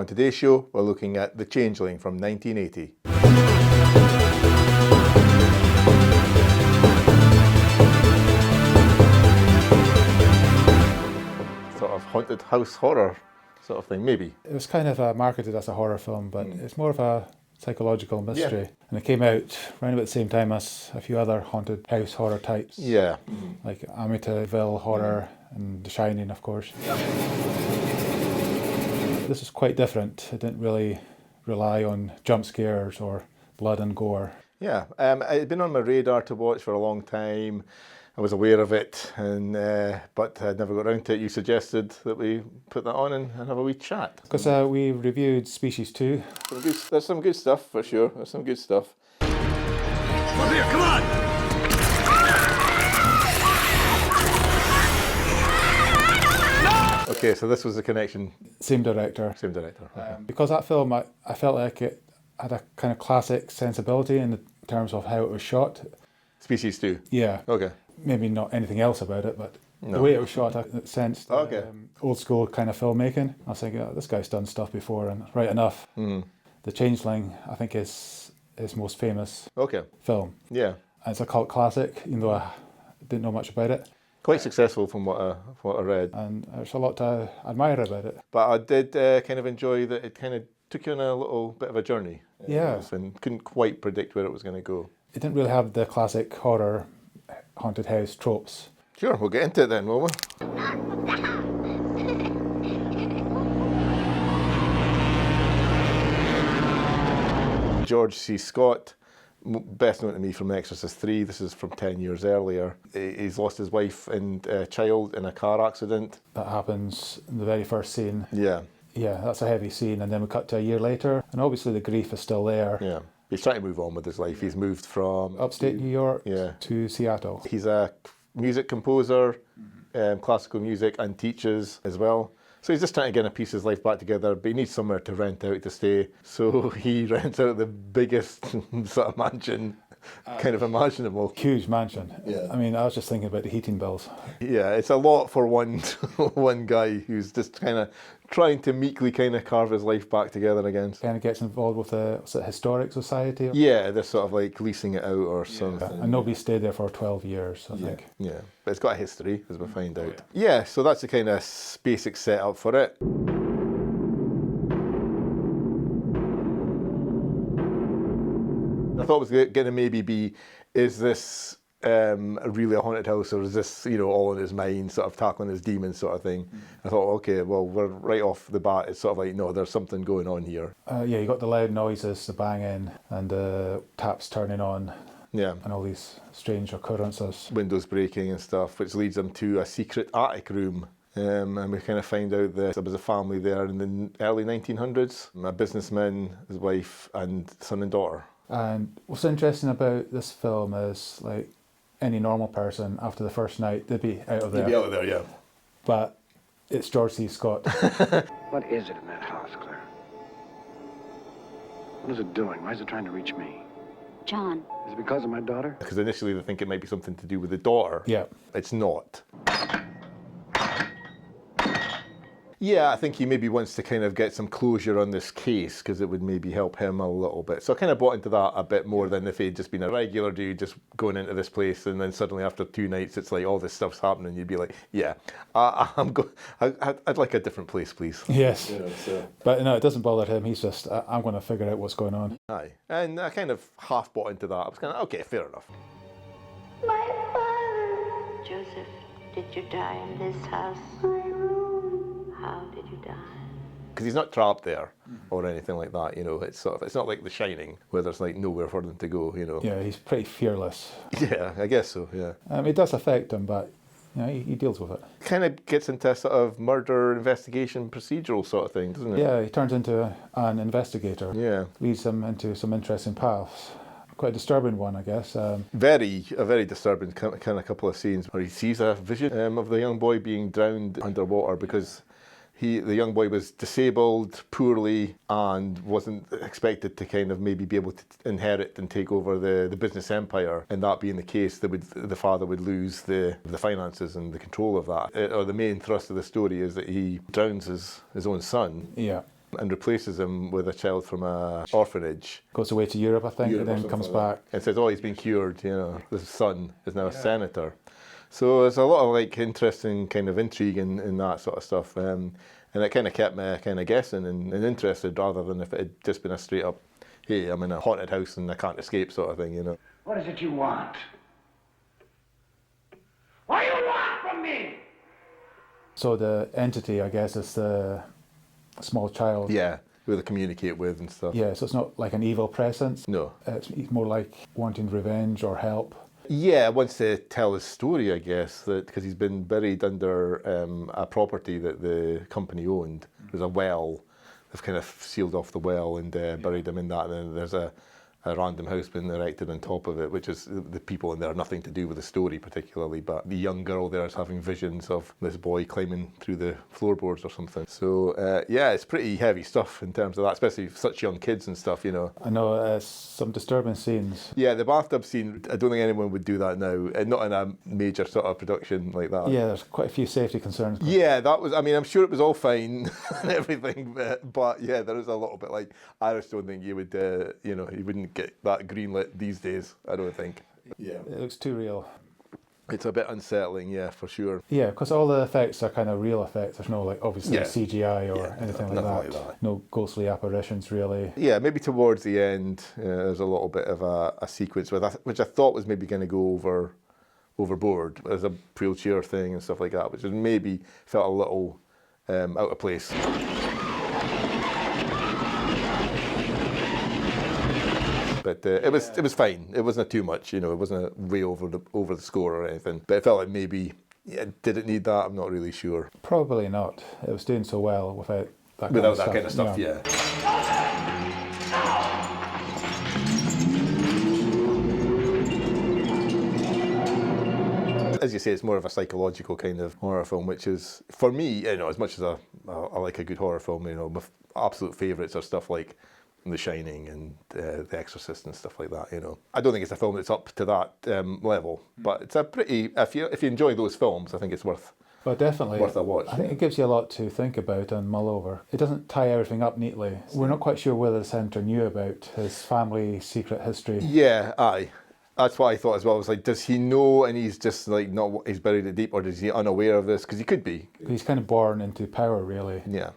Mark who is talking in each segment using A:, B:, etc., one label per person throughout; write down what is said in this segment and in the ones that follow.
A: On today's show, we're looking at The Changeling from 1980. Sort of haunted house horror sort of thing, maybe.
B: It was kind of marketed as a horror film, but it's more of a psychological mystery.
A: Yeah.
B: And it came out around about the same time as a few other haunted house horror types.
A: Yeah.
B: Like Amityville horror and The Shining, of course. This is quite different. It didn't really rely on jump scares or blood and gore.
A: Yeah, it had been on my radar to watch for a long time. I was aware of it, but I never got around to it. You suggested that we put that on and have a wee chat.
B: Because we reviewed Species 2.
A: There's some good stuff, for sure. There's some good stuff.
C: Come here, come on!
A: Okay, so this was the connection.
B: Same director.
A: Same director. Okay.
B: Because that film, I felt like it had a kind of classic sensibility in terms of how it was shot.
A: Species 2?
B: Yeah.
A: Okay.
B: Maybe not anything else about it, but
A: No.
B: the way it was shot, it sensed
A: Okay.
B: old school kind of filmmaking. I was thinking, oh, this guy's done stuff before, and right enough. The Changeling, I think, is his most famous
A: Okay.
B: film.
A: Yeah.
B: And it's a cult classic, even though I didn't know much about it.
A: Quite successful from what I read.
B: And there's a lot to admire about it.
A: But I did kind of enjoy that it kind of took you on a little bit of a journey.
B: Yeah.
A: And couldn't quite predict where it was going to go.
B: It didn't really have the classic horror haunted house tropes.
A: Sure, we'll get into it then, will we? George C. Scott, best known to me from Exorcist 3. This is from 10 years earlier. He's lost his wife and child in a car accident.
B: That happens in the very first scene.
A: Yeah,
B: Yeah, that's a heavy scene. And then we cut to a year later. And obviously the grief is still there.
A: yeah. He's trying to move on with his life. He's moved from
B: Upstate New York
A: Yeah.
B: to Seattle.
A: He's a music composer, classical music, and teaches as well. So he's just trying to get a piece of his life back together, but he needs somewhere to rent out to stay. So he rents out the biggest sort of mansion kind of imaginable.
B: Huge mansion.
A: Yeah.
B: I mean, I was just thinking about the heating bills.
A: Yeah, it's a lot for one guy who's just kind of trying to meekly kind of carve his life back together again.
B: Kind of gets involved with the historic society.
A: Yeah, they're sort of like leasing it out or something.
B: And nobody stayed there for 12 years, I think.
A: Yeah, but it's got a history, as we find out. Yeah, so that's the kind of basic setup for it. I thought it was going to maybe be, is this really a haunted house, or is this, all in his mind, sort of tackling his demons sort of thing? I thought, okay, well, we're right off the bat, it's sort of like, no, there's something going on here.
B: Yeah, you got the loud noises, the banging, and the taps turning on,
A: Yeah.
B: and all these strange occurrences.
A: Windows breaking and stuff, which leads them to a secret attic room. And we kind of find out that there was a family there in the early 1900s, a businessman, his wife, and son and daughter.
B: And what's interesting about this film is, like, any normal person, after the first night, they'd be out of there.
A: You'd be out of there, yeah.
B: But it's George C. Scott.
D: What is it in that house, Claire? What is it doing? Why is it trying to reach me?
E: John.
D: Is it because of my daughter?
A: Because initially they think it might be something to do with the daughter.
B: Yeah.
A: It's not. Yeah, I think he maybe wants to kind of get some closure on this case because it would maybe help him a little bit. So I kind of bought into that a bit more than if he'd just been a regular dude just going into this place and then suddenly after 2 nights it's like all this stuff's happening. You'd be like, yeah, I'd like a different place, please.
B: Yes. But no, it doesn't bother him. He's just, I'm going to figure out what's going on.
A: Aye. And I kind of half bought into that. I was kind of, okay, fair enough.
E: My father. Joseph, did you die in this house? My room. How did you die?
A: Because he's not trapped there or anything like that, It's sort of, it's not like The Shining where there's like nowhere for them to go,
B: Yeah, he's pretty fearless.
A: Yeah, I guess so. Yeah.
B: It does affect him, but he deals with it.
A: Kind of gets into a sort of murder investigation procedural sort of thing, doesn't it?
B: Yeah, he turns into an investigator.
A: Yeah.
B: Leads him into some interesting paths. Quite a disturbing one, I guess.
A: A very disturbing kind of couple of scenes where he sees a vision of the young boy being drowned underwater because the young boy was disabled, poorly, and wasn't expected to kind of maybe be able to inherit and take over the business empire. And that being the case, the father would lose the finances and the control of that. Or the main thrust of the story is that he drowns his own son.
B: Yeah.
A: and replaces him with a child from a orphanage.
B: Goes away to Europe, I think,
A: Europe or
B: and then
A: something
B: comes
A: like
B: back.
A: that. And says, oh, he's been cured, you know. His son is now a senator. So there's a lot of like interesting kind of intrigue in that sort of stuff. And it kind of kept me kind of guessing and interested, rather than if it had just been a straight up, hey, I'm in a haunted house and I can't escape sort of thing, you know.
D: What is it you want? What do you want from me?
B: So the entity, I guess, is the small child.
A: Yeah, who they communicate with and stuff.
B: Yeah, so it's not like an evil presence.
A: No.
B: It's more like wanting revenge or help.
A: Yeah, wants to tell his story, I guess, that because he's been buried under a property that the company owned. There's a well. They've kind of sealed off the well and buried him in that. And then there's a random house been erected on top of it, which is the people in there are nothing to do with the story particularly, but the young girl there is having visions of this boy climbing through the floorboards or something. So yeah, it's pretty heavy stuff in terms of that, especially for such young kids and stuff, you know.
B: I know some disturbing scenes.
A: Yeah, the bathtub scene, I don't think anyone would do that now, and not in a major sort of production like that.
B: Yeah, there's quite a few safety concerns.
A: Yeah, that was, I mean, I'm sure it was all fine and everything, but yeah, there is a little bit like, I just don't think you would, you know, you wouldn't get that greenlit these days, I don't think. Yeah.
B: It looks too real.
A: It's a bit unsettling, yeah, for sure.
B: Yeah, because all the effects are kind of real effects. There's no, like, obviously CGI or anything like that. No ghostly apparitions, really.
A: Yeah, maybe towards the end, there's a little bit of a sequence which I thought was maybe going to go overboard as a wheelchair thing and stuff like that, which maybe felt a little out of place. But it was fine. It wasn't too much, you know. It wasn't way over the score or anything. But it felt like maybe, yeah, did it need that? I'm not really sure.
B: Probably not. It was doing so well without that
A: kind of stuff. Yeah. As you say, it's more of a psychological kind of horror film, which is, for me, you know, as much as I like a good horror film, you know, my absolute favourites are stuff like The Shining and The Exorcist and stuff like that, you know. I don't think it's a film that's up to that level, but it's a pretty, if you enjoy those films, I think it's worth
B: definitely
A: worth a watch.
B: I think it gives you a lot to think about and mull over. It doesn't tie everything up neatly. We're not quite sure whether the senator knew about his family secret history.
A: Yeah, aye. That's what I thought as well. I was like, does he know and he's just like, not, he's buried it deep, or is he unaware of this? Because he could be.
B: He's kind of born into power, really.
A: Yeah.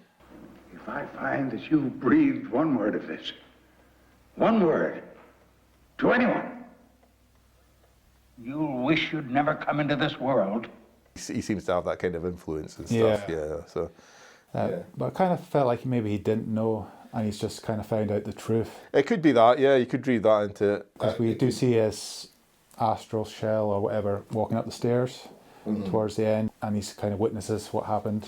F: If I find that you breathed one word of this, one word, to anyone, you'll wish you'd never come into this world.
A: He seems to have that kind of influence and stuff, yeah. So,
B: But I kind of felt like maybe he didn't know, and he's just kind of found out the truth.
A: it could be that, yeah, you could read that into it.
B: Because we do see his astral shell or whatever walking up the stairs towards the end, and he kind of witnesses what happened.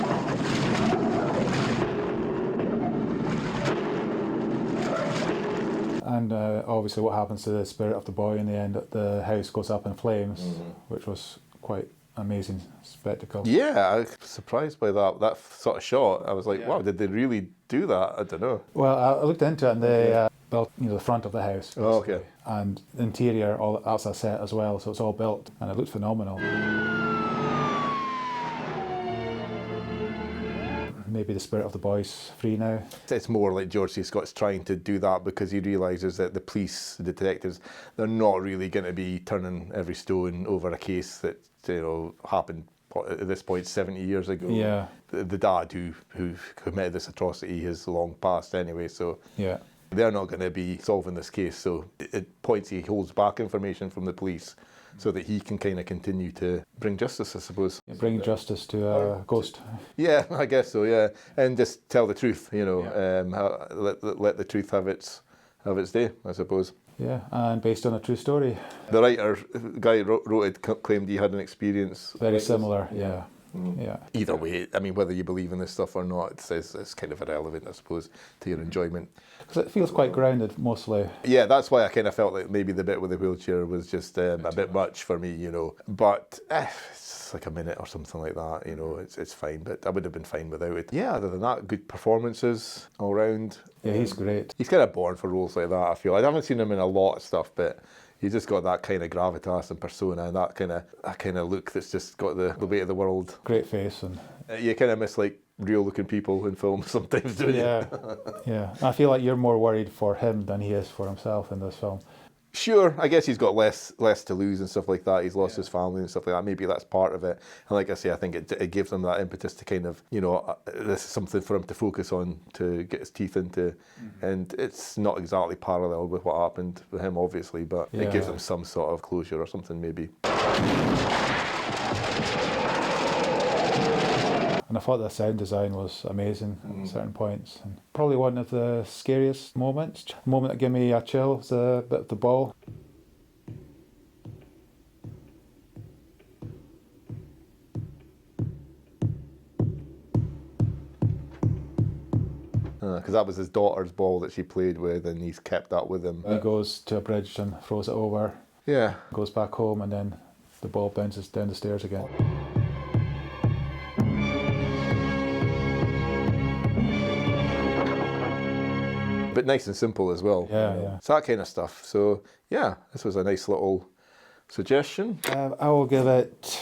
B: And obviously what happens to the spirit of the boy in the end, the house goes up in flames, which was quite amazing spectacle.
A: Yeah, I was surprised by that sort of shot. I was like, wow, did they really do that? I don't know.
B: Well, I looked into it, and they built, the front of the house.
A: Oh, okay.
B: And the interior, all that's a set as well, so it's all built, and it looked phenomenal. Maybe the spirit of the boy's free now.
A: It's more like George C. Scott's trying to do that because he realises that the police, the detectives, they're not really going to be turning every stone over a case that, happened at this point 70 years ago.
B: Yeah.
A: The dad who committed this atrocity has long passed anyway, so
B: yeah,
A: they're not going to be solving this case. So at points he holds back information from the police so that he can kind of continue to bring justice, I suppose.
B: Bring justice to a ghost.
A: Yeah, I guess so, yeah. And just tell the truth, let the truth have its day, I suppose.
B: Yeah, and based on a true story.
A: The guy who wrote it claimed he had an experience.
B: Very similar, yeah. Yeah.
A: Either way, I mean, whether you believe in this stuff or not, it's kind of irrelevant, I suppose, to your enjoyment.
B: Because it feels quite grounded, mostly.
A: Yeah, that's why I kind of felt like maybe the bit with the wheelchair was just a bit much for me, But it's like a minute or something like that, it's fine. But I would have been fine without it. Yeah, other than that, good performances all round.
B: Yeah, he's great.
A: He's kind of born for roles like that, I feel. I haven't seen him in a lot of stuff, but he's just got that kind of gravitas and persona and that kind of look that's just got the weight of the world.
B: Great face. And
A: you kind of miss like real-looking people in films sometimes, don't you?
B: Yeah, yeah. I feel like you're more worried for him than he is for himself in this film.
A: Sure, I guess he's got less to lose and stuff like that. He's lost his family and stuff like that. Maybe that's part of it. And like I say, I think it gives him that impetus to kind of, this is something for him to focus on, to get his teeth into. And it's not exactly parallel with what happened with him, obviously, but it gives him some sort of closure or something, maybe.
B: And I thought the sound design was amazing at certain points. And probably one of the scariest moments. The moment that gave me a chill was a bit of the ball.
A: Because that was his daughter's ball that she played with, and he's kept that with him.
B: He goes to a bridge and throws it over,
A: Yeah.
B: goes back home, and then the ball bounces down the stairs again.
A: But nice and simple as well.
B: Yeah, yeah.
A: So that kind of stuff. So yeah, this was a nice little suggestion.
B: I will give it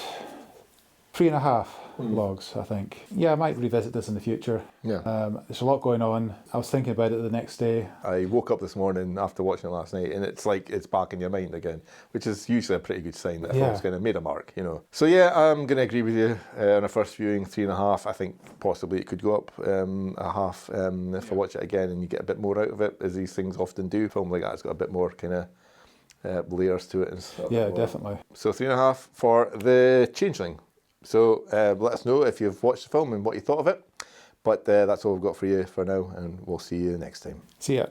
B: 3.5 logs, I think. Yeah, I might revisit this in the future.
A: Yeah.
B: There's a lot going on. I was thinking about it the next day.
A: I woke up this morning after watching it last night, and it's like it's back in your mind again, which is usually a pretty good sign that a film's kind of made a mark, So yeah, I'm going to agree with you. On a first viewing, 3.5. I think possibly it could go up a half if I watch it again and you get a bit more out of it, as these things often do. A film like that's got a bit more kind of layers to it and stuff.
B: Yeah, definitely.
A: So 3.5 for The Changeling. So let us know if you've watched the film and what you thought of it. But that's all we've got for you for now, and we'll see you next time.
B: See ya.